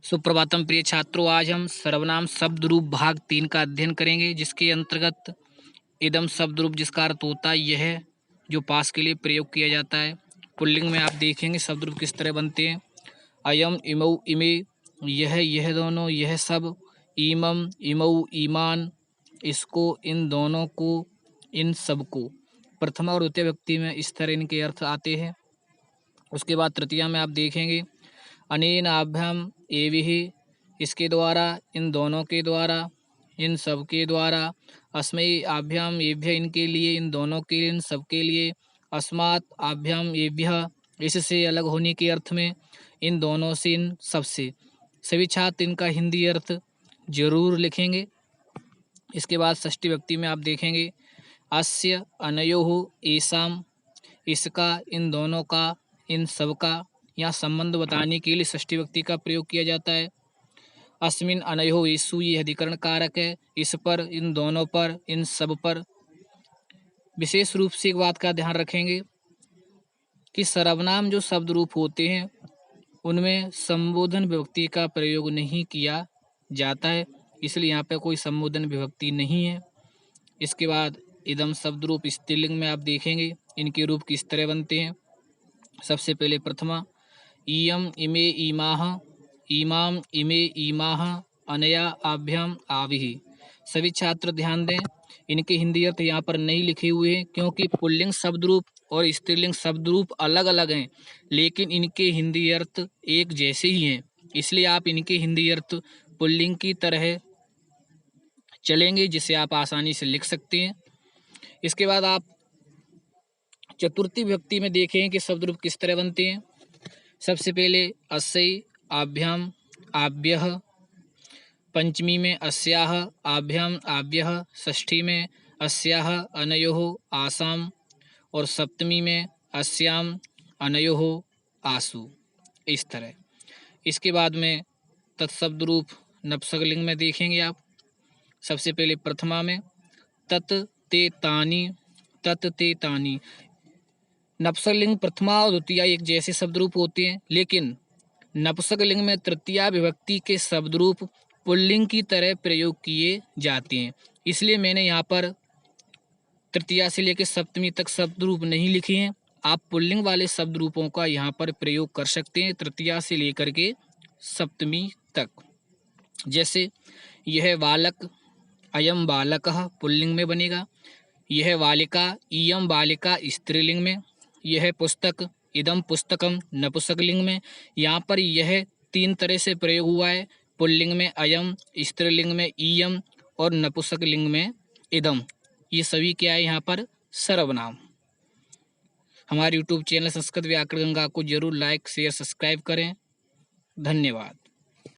सुप्रभातम प्रिय छात्रों, आज हम सर्वनाम शब्द रूप भाग 3 का अध्ययन करेंगे, जिसके अंतर्गत इदम शब्द रूप जिसका अर्थ होता है यह, जो पास के लिए प्रयोग किया जाता है। पुल्लिंग में आप देखेंगे शब्द रूप किस तरह बनते हैं। अयम, इमऊ, इमे, यह दोनों, यह सब, ईमम, इमऊ, ईमान, इसको, इन दोनों को, इन सब को। प्रथमा और द्वितीय व्यक्ति में इस तरह इनके अर्थ आते हैं। उसके बाद तृतीया में आप देखेंगे अनेन आभ्याम एविहि, इसके द्वारा, इन दोनों के द्वारा, इन सब के द्वारा। अस्मयी आभ्याम एभ्य, इनके लिए, इन दोनों के लिए, इन सब के लिए। अस्मात् आभ्याम एभ्य, इससे अलग होने के अर्थ में, इन दोनों से, इन सब से। सभी छात्र इनका हिंदी अर्थ जरूर लिखेंगे। इसके बाद षष्ठी व्यक्ति में आप देखेंगे अस्य, अनयोः, एषाम, इसका, इन दोनों का, इन सब का। यहाँ संबंध बताने के लिए षष्ठी व्यक्ति का प्रयोग किया जाता है। अस्मिन अनयोः येषु, ये अधिकरण कारक है। इस पर, इन दोनों पर, इन सब पर। विशेष रूप से एक बात का ध्यान रखेंगे कि सर्वनाम जो शब्द रूप होते हैं उनमें संबोधन विभक्ति का प्रयोग नहीं किया जाता है, इसलिए यहाँ पे कोई संबोधन विभक्ति नहीं है। इसके बाद इदम शब्द रूप स्त्रीलिंग में आप देखेंगे इनके रूप किस तरह बनते हैं। सबसे पहले प्रथमा इयम, इमे, इमाह, इमाम, इमे, इमाह, अनया, आभ्याम, आविहि। सभी छात्र ध्यान दें, इनके हिंदी अर्थ यहाँ पर नहीं लिखे हुए हैं, क्योंकि पुल्लिंग शब्द रूप और स्त्रीलिंग शब्द रूप अलग अलग हैं, लेकिन इनके हिंदी अर्थ एक जैसे ही हैं। इसलिए आप इनके हिंदी अर्थ पुल्लिंग की तरह चलेंगे, जिसे आप आसानी से लिख सकते हैं। इसके बाद आप चतुर्थी विभक्ति में देखें कि शब्द रूप किस तरह बनते हैं। सबसे पहले अस्यै, आभ्याम, आभ्यः। पंचमी में अस्याः, आभ्याम, आभ्यः। षष्ठी में अस्याः, अनयोः, आसाम। और सप्तमी में अस्याम, अनयोः, आसु। इस तरह। इसके बाद में तत्शब्द रूप नपुंसकलिंग में देखेंगे आप। सबसे पहले प्रथमा में तत्, ते, तानि, तत्, ते, तानि। नपुंसकलिंग प्रथमा और द्वितीया एक जैसे शब्द रूप होते हैं, लेकिन नपुंसकलिंग में तृतीया विभक्ति के शब्द रूप पुल्लिंग की तरह प्रयोग किए जाते हैं। इसलिए मैंने यहाँ पर तृतीया से लेकर सप्तमी तक शब्द रूप नहीं लिखे हैं। आप पुल्लिंग वाले शब्द रूपों का यहाँ पर प्रयोग कर सकते हैं तृतीया से लेकर के सप्तमी तक। जैसे यह बालक, अयम बालकः पुल्लिंग में बनेगा। यह बालिका, इयम बालिका स्त्रीलिंग में। यह पुस्तक, इदम पुस्तकम नपुंसकलिंग में। यहाँ पर यह तीन तरह से प्रयोग हुआ है, पुल्लिंग में अयम, स्त्रीलिंग में इयम और नपुंसकलिंग में इदम। ये सभी क्या है यहाँ पर सर्वनाम। हमारे यूट्यूब चैनल संस्कृत व्याकरण गंगा को जरूर लाइक, शेयर, सब्सक्राइब करें। धन्यवाद।